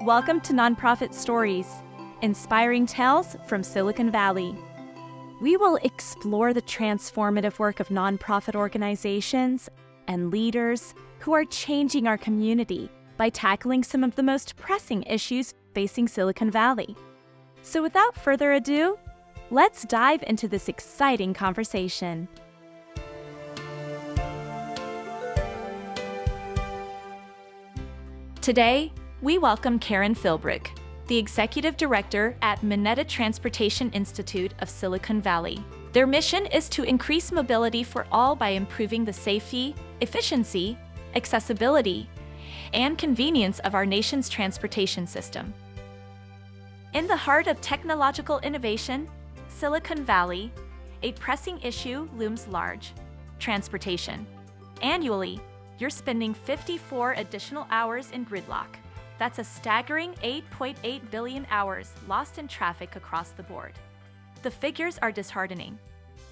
Welcome to Nonprofit Stories, inspiring tales from Silicon Valley. We will explore the transformative work of nonprofit organizations and leaders who are changing our community by tackling some of the most pressing issues facing Silicon Valley. So without further ado, let's dive into this exciting conversation. Today, we welcome Karen Philbrick, the Executive Director at Mineta Transportation Institute of Silicon Valley. Their mission is to increase mobility for all by improving the safety, efficiency, accessibility, and convenience of our nation's transportation system. In the heart of technological innovation, Silicon Valley, a pressing issue looms large: transportation. Annually, you're spending 54 additional hours in gridlock. That's a staggering 8.8 billion hours lost in traffic across the board. The figures are disheartening.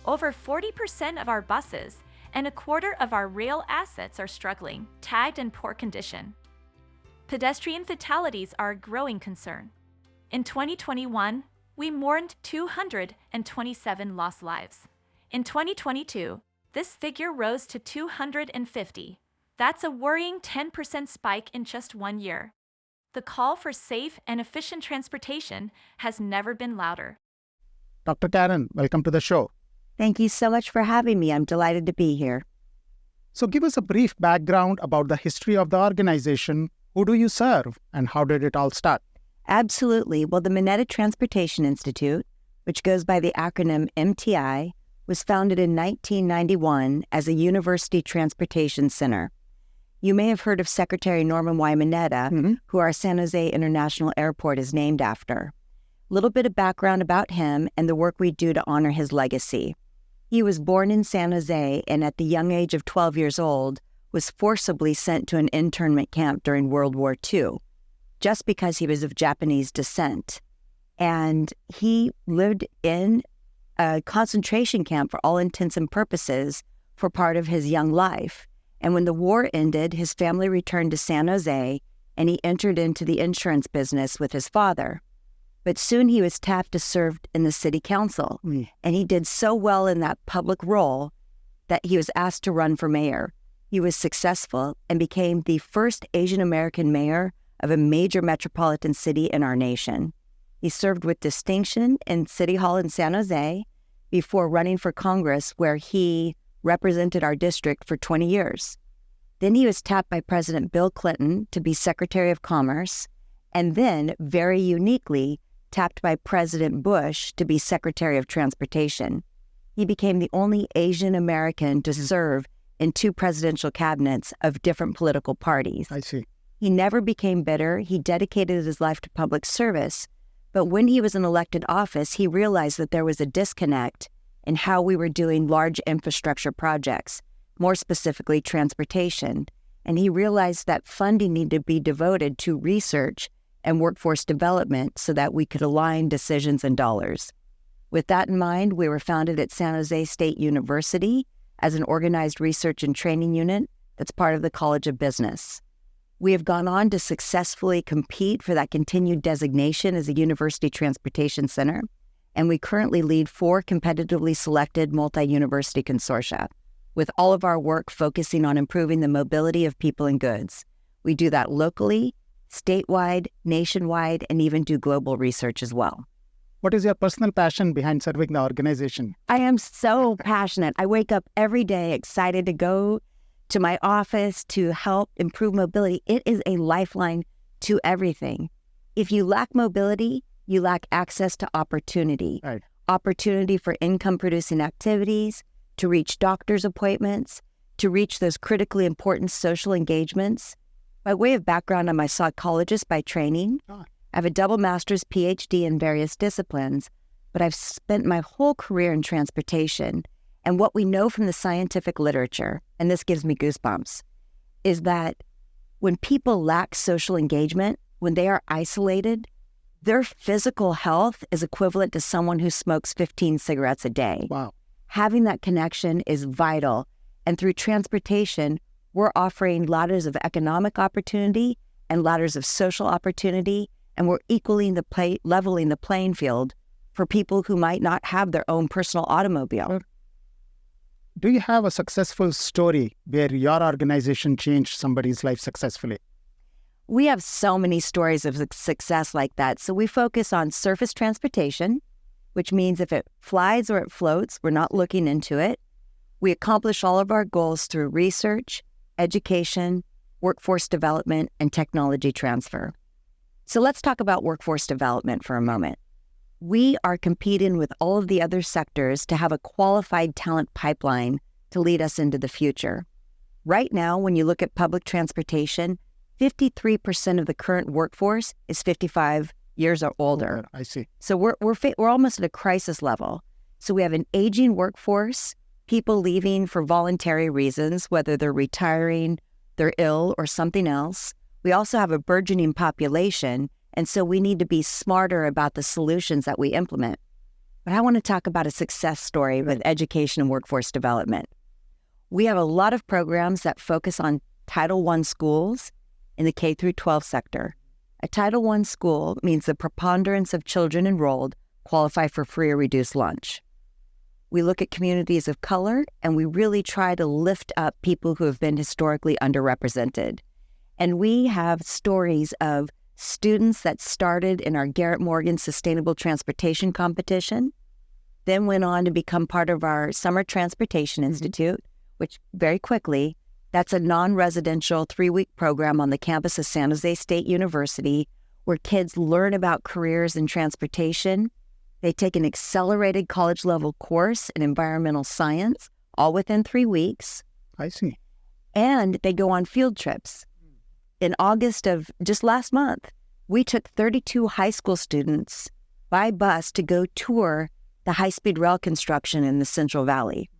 Over 40% of our buses and a quarter of our rail assets are struggling, tagged in poor condition. Pedestrian fatalities are a growing concern. In 2021, we mourned 227 lost lives. In 2022, this figure rose to 250. That's a worrying 10% spike in just 1 year. The call for safe and efficient transportation has never been louder. Dr. Karen, welcome to the show. Thank you so much for having me. I'm delighted to be here. So give us a brief background about the history of the organization. Who do you serve and how did it all start? Absolutely. Well, the Mineta Transportation Institute, which goes by the acronym MTI, was founded in 1991 as a university transportation center. You may have heard of Secretary Norman Y. Mineta, who our San Jose International Airport is named after. A little bit of background about him and the work we do to honor his legacy. He was born in San Jose and at the young age of 12 years old was forcibly sent to an internment camp during World War II, just because he was of Japanese descent. And he lived in a concentration camp for all intents and purposes for part of his young life. And when the war ended, his family returned to San Jose and he entered into the insurance business with his father. But soon he was tapped to serve in the city council. And he did so well in that public role that he was asked to run for mayor. He was successful and became the first Asian American mayor of a major metropolitan city in our nation. He served with distinction in City Hall in San Jose before running for Congress, where he represented our district for 20 years. Then he was tapped by President Bill Clinton to be Secretary of Commerce, and then, very uniquely, tapped by President Bush to be Secretary of Transportation. He became the only Asian American to serve in 2 presidential cabinets of different political parties. I see. He never became bitter. He dedicated his life to public service. But when he was in elected office, he realized that there was a disconnect in how we were doing large infrastructure projects, more specifically transportation. And he realized that funding needed to be devoted to research and workforce development so that we could align decisions and dollars. With that in mind, we were founded at San Jose State University as an organized research and training unit that's part of the College of Business. We have gone on to successfully compete for that continued designation as a university transportation center, and we currently lead 4 competitively selected multi-university consortia, with all of our work focusing on improving the mobility of people and goods. We do that locally, statewide, nationwide, and even do global research as well. What is your personal passion behind serving the organization? I am so passionate. I wake up every day excited to go to my office to help improve mobility. It is a lifeline to everything. If you lack mobility, you lack access to opportunity. Right. Opportunity for income-producing activities, to reach doctor's appointments, to reach those critically important social engagements. By way of background, I'm a psychologist by training. I have a double master's PhD in various disciplines, but I've spent my whole career in transportation. And what we know from the scientific literature, and this gives me goosebumps, is that when people lack social engagement, when they are isolated, their physical health is equivalent to someone who smokes 15 cigarettes a day. Wow. Having that connection is vital. And through transportation, we're offering ladders of economic opportunity and ladders of social opportunity, and we're leveling the playing field for people who might not have their own personal automobile. Do you have a successful story where your organization changed somebody's life successfully? We have so many stories of success like that. So we focus on surface transportation, which means if it flies or it floats, we're not looking into it. We accomplish all of our goals through research, education, workforce development, and technology transfer. So let's talk about workforce development for a moment. We are competing with all of the other sectors to have a qualified talent pipeline to lead us into the future. Right now, when you look at public transportation, 53% of the current workforce is 55 years or older. Okay, I see. So we're almost at a crisis level. So we have an aging workforce, people leaving for voluntary reasons, whether they're retiring, they're ill, or something else. We also have a burgeoning population, and so we need to be smarter about the solutions that we implement. But I want to talk about a success story with education and workforce development. We have a lot of programs that focus on Title I schools in the K through 12 sector. A Title I school means the preponderance of children enrolled qualify for free or reduced lunch. We look at communities of color, and we really try to lift up people who have been historically underrepresented. And we have stories of students that started in our Garrett Morgan Sustainable Transportation Competition, then went on to become part of our Summer Transportation Institute, which very quickly, that's a non-residential 3-week program on the campus of San Jose State University where kids learn about careers in transportation. They take an accelerated college-level course in environmental science, all within 3 weeks. I see. And they go on field trips. In August of just last month, we took 32 high school students by bus to go tour the high-speed rail construction in the Central Valley.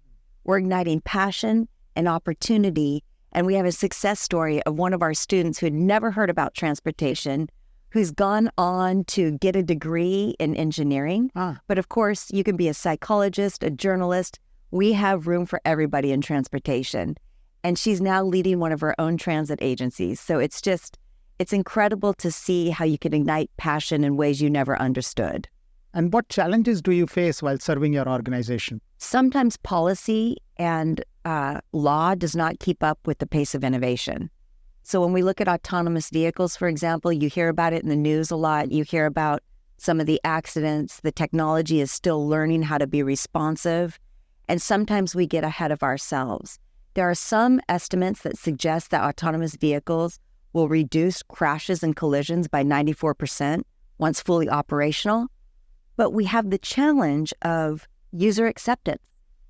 We're igniting passion and opportunity, and we have a success story of one of our students who had never heard about transportation, who's gone on to get a degree in engineering. But of course, you can be a psychologist, a journalist. We have room for everybody in transportation. And she's now leading one of her own transit agencies. So it's incredible to see how you can ignite passion in ways you never understood. And what challenges do you face while serving your organization? Sometimes policy and law does not keep up with the pace of innovation. So when we look at autonomous vehicles, for example, you hear about it in the news a lot. You hear about some of the accidents. The technology is still learning how to be responsive. And sometimes we get ahead of ourselves. There are some estimates that suggest that autonomous vehicles will reduce crashes and collisions by 94% once fully operational. But we have the challenge of user acceptance.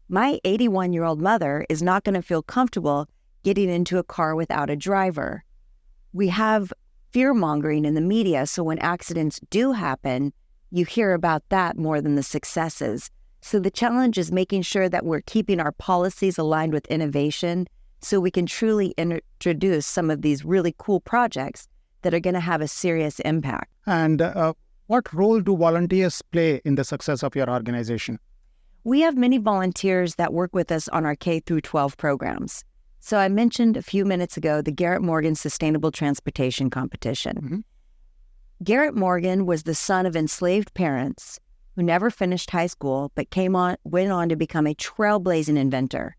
My 81-year-old mother is not going to feel comfortable getting into a car without a driver. We have fear-mongering in the media, so when accidents do happen, you hear about that more than the successes. So the challenge is making sure that we're keeping our policies aligned with innovation so we can truly introduce some of these really cool projects that are going to have a serious impact. And what role do volunteers play in the success of your organization? We have many volunteers that work with us on our K through 12 programs. So I mentioned a few minutes ago the Garrett Morgan Sustainable Transportation Competition. Mm-hmm. Garrett Morgan was the son of enslaved parents who never finished high school but went on to become a trailblazing inventor.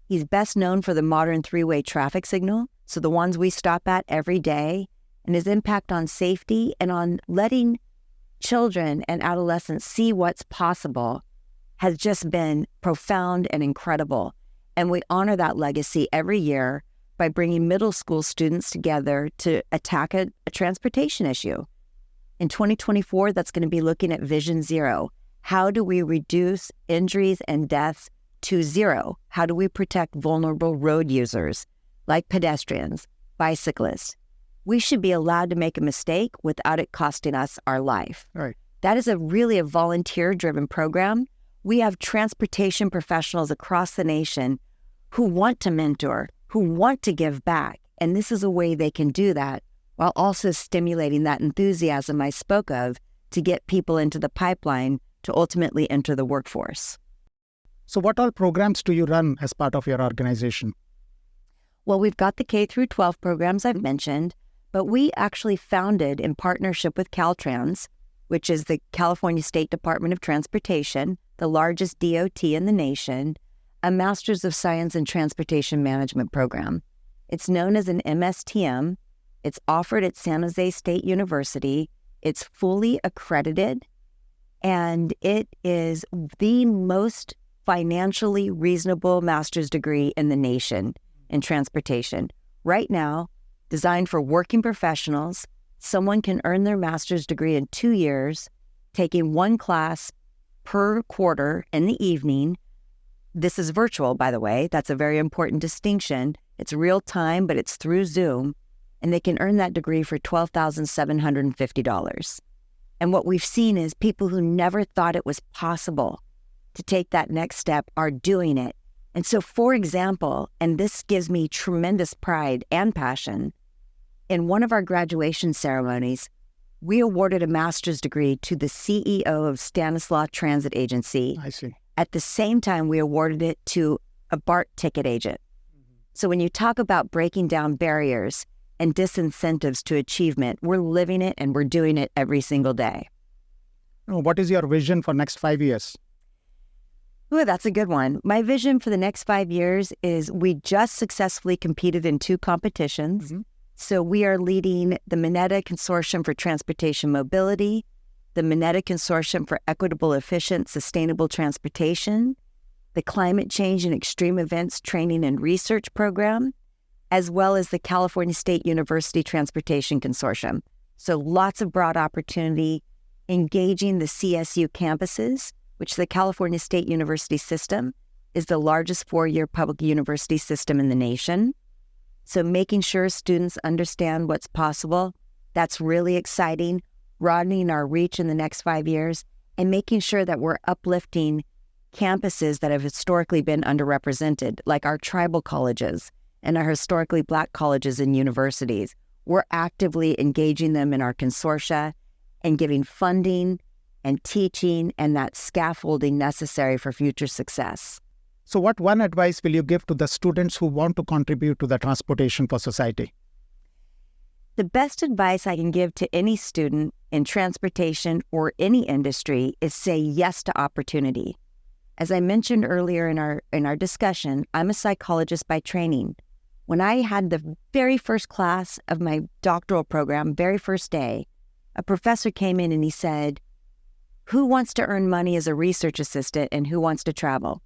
He's best known for the modern 3-way traffic signal, so the ones we stop at every day, and his impact on safety and on letting children and adolescents see what's possible has just been profound and incredible. And we honor that legacy every year by bringing middle school students together to attack a transportation issue. In 2024, that's going to be looking at Vision Zero. How do we reduce injuries and deaths to zero? How do we protect vulnerable road users like pedestrians, bicyclists? We should be allowed to make a mistake without it costing us our life. Right. That is really a volunteer-driven program. We have transportation professionals across the nation who want to mentor, who want to give back. And this is a way they can do that while also stimulating that enthusiasm I spoke of to get people into the pipeline to ultimately enter the workforce. So what all programs do you run as part of your organization? Well, we've got the K through 12 programs I've mentioned, but we actually founded in partnership with Caltrans, which is the California State Department of Transportation, the largest DOT in the nation, a Master's of Science in Transportation Management program. It's known as an MSTM. It's offered at San Jose State University. It's fully accredited, and it is the most financially reasonable master's degree in the nation in transportation. Right now, designed for working professionals, someone can earn their master's degree in 2 years, taking one class per quarter in the evening. This is virtual, by the way. That's a very important distinction. It's real time, but it's through Zoom, and they can earn that degree for $12,750. And what we've seen is people who never thought it was possible to take that next step are doing it. And so, for example, and this gives me tremendous pride and passion, in one of our graduation ceremonies, we awarded a master's degree to the CEO of Stanislaus Transit Agency. I see. At the same time, we awarded it to a BART ticket agent. So when you talk about breaking down barriers and disincentives to achievement, we're living it and we're doing it every single day. What is your vision for next 5 years? Ooh, that's a good one. My vision for the next 5 years is we just successfully competed in 2 competitions. So we are leading the Mineta Consortium for Transportation Mobility, the Mineta Consortium for Equitable, Efficient, Sustainable Transportation, the Climate Change and Extreme Events Training and Research Program, as well as the California State University Transportation Consortium. So lots of broad opportunity, engaging the CSU campuses, which the California State University system is the largest 4-year public university system in the nation. So making sure students understand what's possible, that's really exciting, broadening our reach in the next 5 years, and making sure that we're uplifting campuses that have historically been underrepresented, like our tribal colleges and our historically Black colleges and universities. We're actively engaging them in our consortia and giving funding and teaching and that scaffolding necessary for future success. So what one advice will you give to the students who want to contribute to the Transportation for Society? The best advice I can give to any student in transportation or any industry is say yes to opportunity. As I mentioned earlier in our discussion, I'm a psychologist by training. When I had the very first class of my doctoral program, very first day, a professor came in and he said, "Who wants to earn money as a research assistant and who wants to travel?"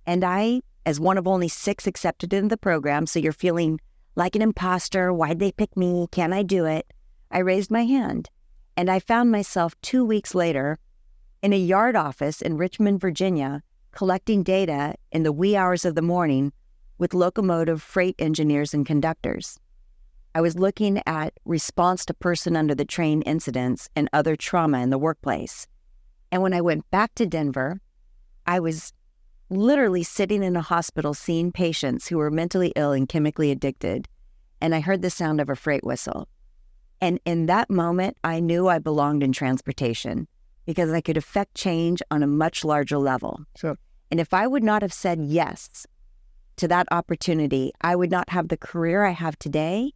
And I, as one of only 6 accepted in the program, so you're feeling like an imposter, why'd they pick me, can I do it? I raised my hand, and I found myself 2 weeks later in a yard office in Richmond, Virginia, collecting data in the wee hours of the morning with locomotive freight engineers and conductors. I was looking at response to person under the train incidents and other trauma in the workplace. And when I went back to Denver, I was literally sitting in a hospital seeing patients who were mentally ill and chemically addicted, and I heard the sound of a freight whistle. And in that moment, I knew I belonged in transportation because I could affect change on a much larger level. Sure. And if I would not have said yes to that opportunity, I would not have the career I have today.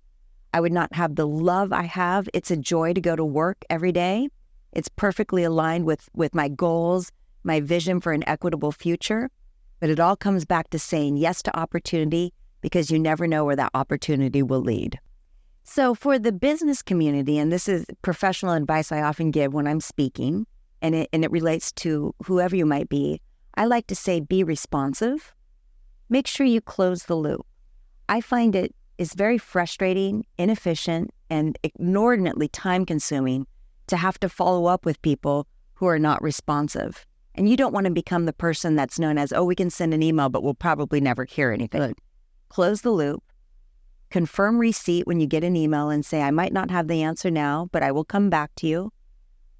I would not have the love I have. It's a joy to go to work every day. It's perfectly aligned with my goals, my vision for an equitable future. But it all comes back to saying yes to opportunity because you never know where that opportunity will lead. So for the business community, and this is professional advice I often give when I'm speaking, and it relates to whoever you might be, I like to say be responsive. Make sure you close the loop. I find it is very frustrating, inefficient, and inordinately time-consuming to have to follow up with people who are not responsive. And you don't want to become the person that's known as, oh, we can send an email, but we'll probably never hear anything. Right. Close the loop. Confirm receipt when you get an email and say, I might not have the answer now, but I will come back to you.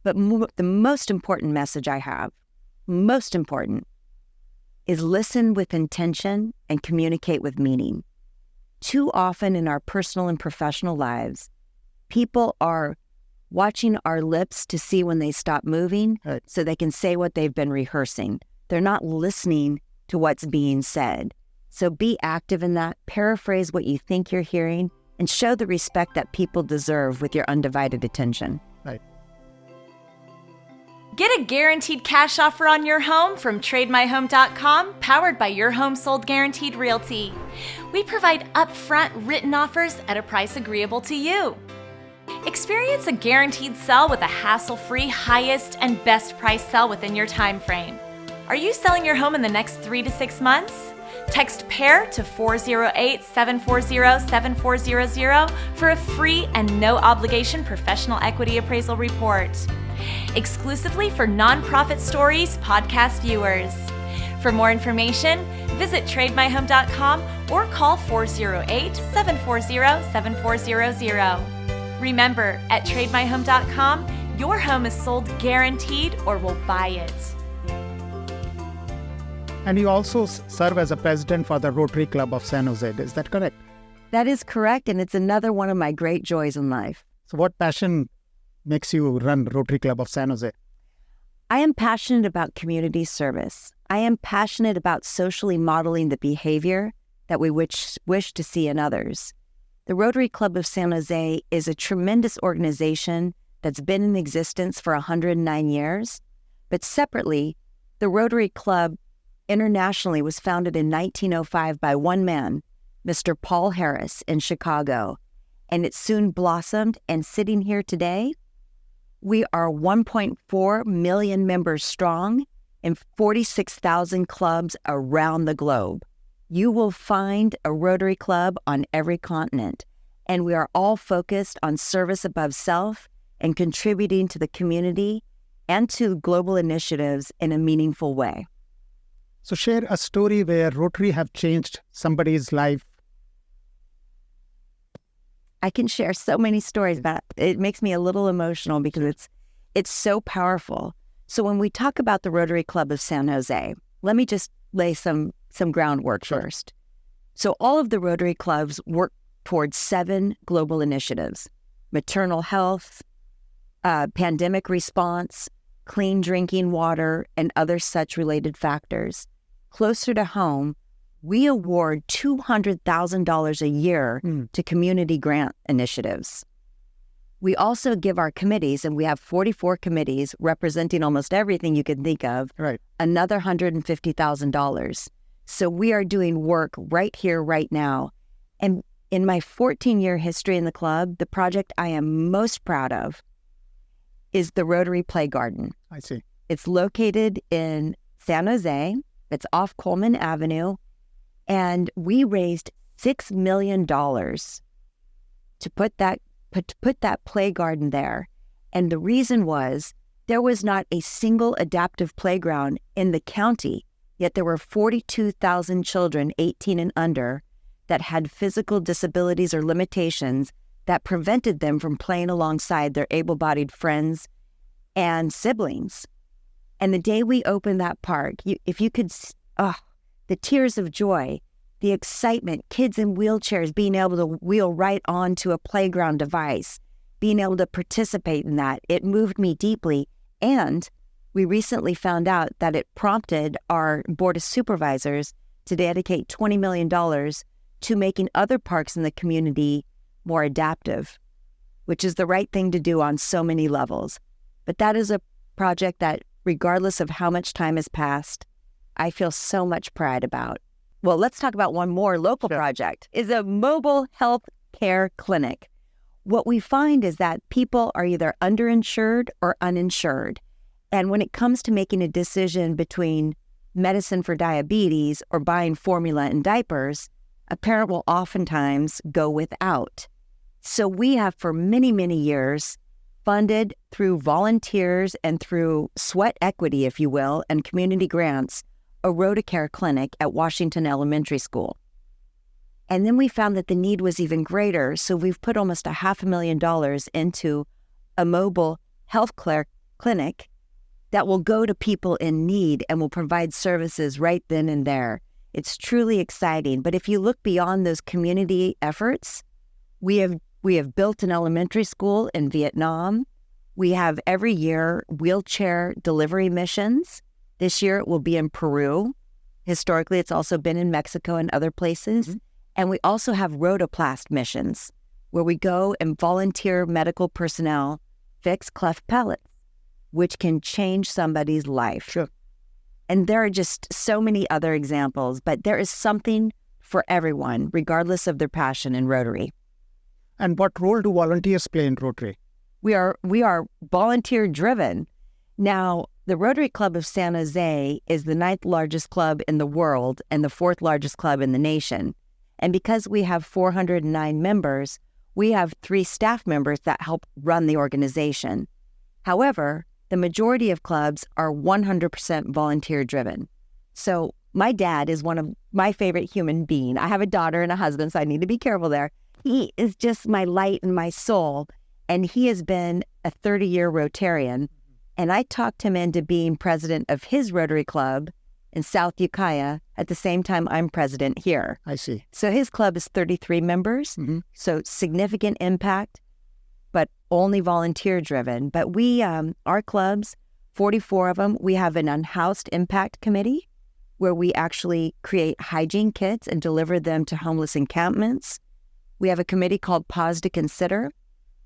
But the most important message I have, most important, is listen with intention and communicate with meaning. Too often in our personal and professional lives, people are watching our lips to see when they stop moving so they can say what they've been rehearsing. They're not listening to what's being said. So be active in that. Paraphrase what you think you're hearing and show the respect that people deserve with your undivided attention. Right. Get a guaranteed cash offer on your home from TradeMyHome.com, powered by Your Home Sold Guaranteed Realty. We provide upfront written offers at a price agreeable to you. Experience a guaranteed sell with a hassle-free, highest and best price sell within your time frame. Are you selling your home in the next 3 to 6 months? Text PAIR to 408-740-7400 for a free and no-obligation professional equity appraisal report. Exclusively for Nonprofit Stories podcast viewers. For more information, visit TradeMyHome.com or call 408-740-7400. Remember, at TradeMyHome.com, your home is sold guaranteed or we'll buy it. And you also serve as a president for the Rotary Club of San Jose. Is that correct? That is correct, and it's another one of my great joys in life. So what passion makes you run Rotary Club of San Jose? I am passionate about community service. I am passionate about socially modeling the behavior that we wish to see in others. The Rotary Club of San Jose is a tremendous organization that's been in existence for 109 years, but separately, the Rotary Club internationally was founded in 1905 by one man, Mr. Paul Harris in Chicago, and it soon blossomed, and sitting here today, we are 1.4 million members strong in 46,000 clubs around the globe. You will find a Rotary Club on every continent, and we are all focused on service above self and contributing to the community and to global initiatives in a meaningful way. So share a story where Rotary have changed somebody's life. I can share so many stories, but it makes me a little emotional because it's so powerful. So when we talk about the Rotary Club of San Jose, let me just lay some groundwork first. So all of the Rotary Clubs work towards 7 global initiatives: maternal health, pandemic response, clean drinking water, and other such related factors. Closer to home, we award $200,000 a year to community grant initiatives. We also give our committees, and we have 44 committees representing almost everything you can think of, Right. another $150,000. So we are doing work right here, right now. And in my 14-year history in the club, the project I am most proud of is the Rotary Play Garden. I see. It's located in San Jose. It's off Coleman Avenue. And we raised $6 million to put that play garden there. And the reason was there was not a single adaptive playground in the county, yet there were 42,000 children 18 and under that had physical disabilities or limitations that prevented them from playing alongside their able-bodied friends and siblings. And the day we opened that park, if you could, the tears of joy, the excitement, kids in wheelchairs being able to wheel right onto a playground device, being able to participate in that, it moved me deeply. And we recently found out that it prompted our Board of Supervisors to dedicate $20 million to making other parks in the community more adaptive, which is the right thing to do on so many levels. But that is a project that, regardless of how much time has passed, I feel so much pride about. Well, let's talk about one more local project, is a mobile health care clinic. What we find is that people are either underinsured or uninsured. And when it comes to making a decision between medicine for diabetes or buying formula and diapers, a parent will oftentimes go without. So we have for many, many years funded through volunteers and through sweat equity, if you will, and community grants, a Rotacare clinic at Washington Elementary School. And then we found that the need was even greater, so we've put almost $500,000 into a mobile health clinic that will go to people in need and will provide services right then and there. It's truly exciting. But if you look beyond those community efforts, we have built an elementary school in Vietnam. We have every year wheelchair delivery missions. This year it will be in Peru. Historically, it's also been in Mexico and other places. Mm-hmm. And we also have rotoplast missions. where we go and volunteer medical personnel fix cleft palates, which can change somebody's life. Sure. And there are just so many other examples, but there is something for everyone, regardless of their passion in Rotary. And what role do volunteers play in Rotary? We are volunteer driven. Now, the Rotary Club of San Jose is the 9th largest club in the world and the 4th largest club in the nation. And because we have 409 members, we have 3 staff members that help run the organization. However, the majority of clubs are 100% volunteer driven. So my dad is one of my favorite human beings. I have a daughter and a husband, so I need to be careful there. He is just my light and my soul. And he has been a 30-year Rotarian. And I talked him into being president of his Rotary Club in South Ukiah at the same time I'm president here. I see. So his club is 33 members, so significant impact, but only volunteer driven. But we, our clubs, 44 of them, we have an unhoused impact committee where we actually create hygiene kits and deliver them to homeless encampments. We have a committee called Pause to Consider,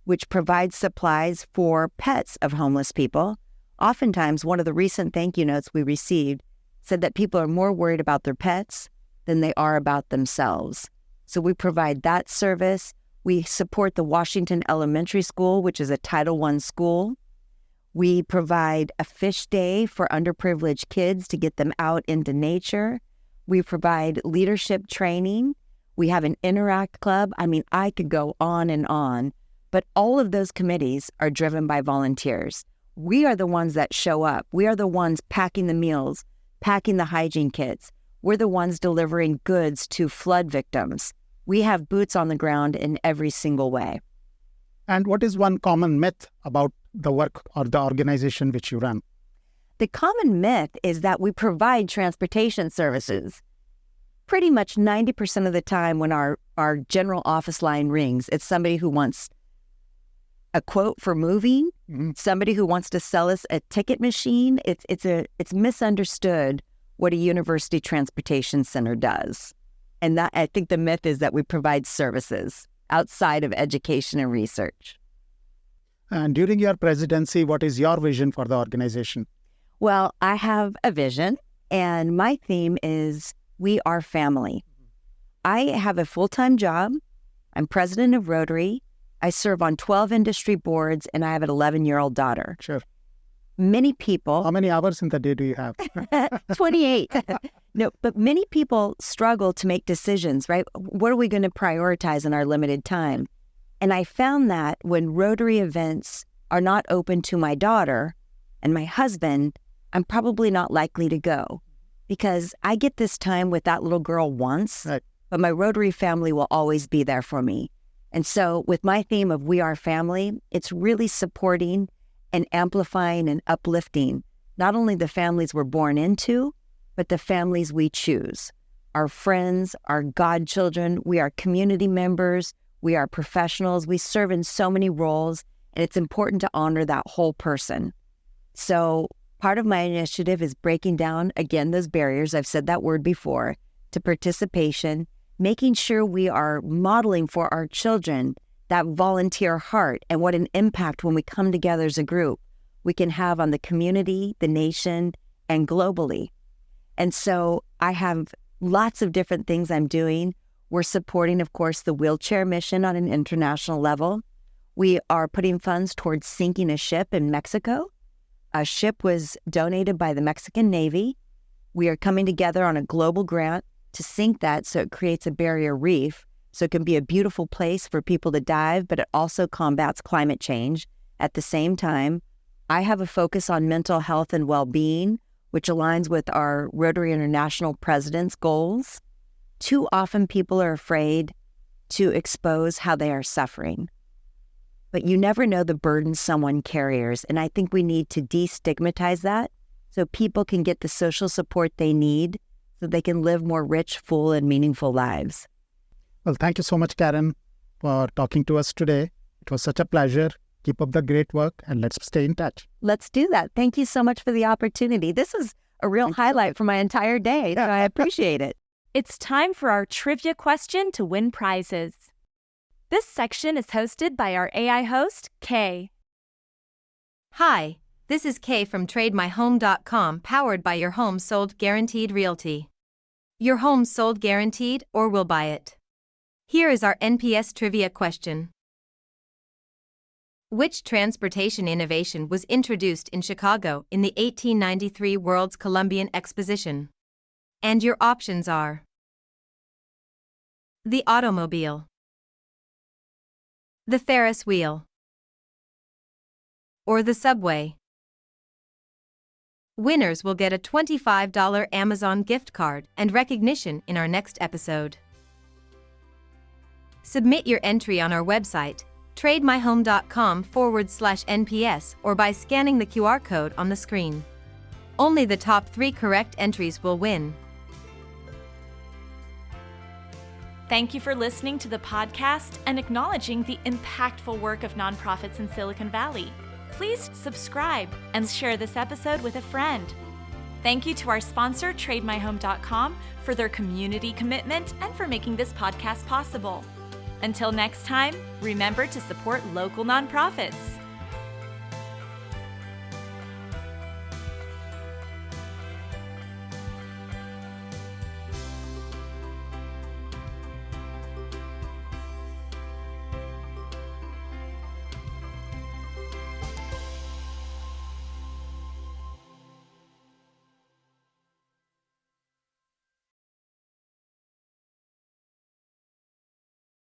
which provides supplies for pets of homeless people. Oftentimes, one of the recent thank you notes we received said that people are more worried about their pets than they are about themselves. So we provide that service. We support the Washington Elementary School, which is a Title I school. We provide a fish day for underprivileged kids to get them out into nature. We provide leadership training. We have an Interact Club. I mean, I could go on, but all of those committees are driven by volunteers. We are the ones that show up. We are the ones packing the meals, packing the hygiene kits. We're the ones delivering goods to flood victims. We have boots on the ground in every single way. And what is one common myth about the work or the organization which you run? The common myth is that we provide transportation services. Pretty much 90% of the time when our general office line rings, it's somebody who wants a quote for moving, somebody who wants to sell us a ticket machine. It's misunderstood what a university transportation center does. And that, I think the myth is that we provide services outside of education and research. And during your presidency, what is your vision for the organization? Well, I have a vision, and my theme is we are family. I have a full-time job. I'm president of Rotary. I serve on 12 industry boards, and I have an 11-year-old daughter. Sure. Many people... How many hours in the day do you have? 28. No, but many people struggle to make decisions, right? What are we going to prioritize in our limited time? And I found that when Rotary events are not open to my daughter and my husband, I'm probably not likely to go because I get this time with that little girl once, right, but my Rotary family will always be there for me. And so with my theme of We Are Family, it's really supporting and amplifying and uplifting not only the families we're born into, but the families we choose. Our friends, our godchildren, we are community members, we are professionals, we serve in so many roles, and it's important to honor that whole person. So part of my initiative is breaking down, again, those barriers, I've said that word before, to participation, making sure we are modeling for our children that volunteer heart and what an impact when we come together as a group we can have on the community, the nation, and globally. And so I have lots of different things I'm doing. We're supporting, of course, the wheelchair mission on an international level. We are putting funds towards sinking a ship in Mexico. A ship was donated by the Mexican Navy. We are coming together on a global grant to sink that so it creates a barrier reef, so it can be a beautiful place for people to dive, but it also combats climate change. At the same time, I have a focus on mental health and well-being, which aligns with our Rotary International President's goals. Too often people are afraid to expose how they are suffering. But you never know the burden someone carries, and I think we need to destigmatize that so people can get the social support they need so they can live more rich, full, and meaningful lives. Well, thank you so much, Karen, for talking to us today. It was such a pleasure. Keep up the great work, and let's stay in touch. Let's do that. Thank you so much for the opportunity. This is a real highlight for my entire day, so I appreciate it. It's time for our trivia question to win prizes. This section is hosted by our AI host, Kay. Hi, this is Kay from TradeMyHome.com, powered by Your Home Sold Guaranteed Realty. Your home sold guaranteed, or we'll buy it. Here is our NPS trivia question. Which transportation innovation was introduced in Chicago in the 1893 World's Columbian Exposition? And your options are: the automobile, the Ferris wheel, or the subway. Winners will get a $25 Amazon gift card and recognition in our next episode. Submit your entry on our website, trademyhome.com/NPS, or by scanning the QR code on the screen. Only the top 3 correct entries will win. Thank you for listening to the podcast and acknowledging the impactful work of nonprofits in Silicon Valley. Please subscribe and share this episode with a friend. Thank you to our sponsor, TradeMyHome.com, for their community commitment and for making this podcast possible. Until next time, remember to support local nonprofits.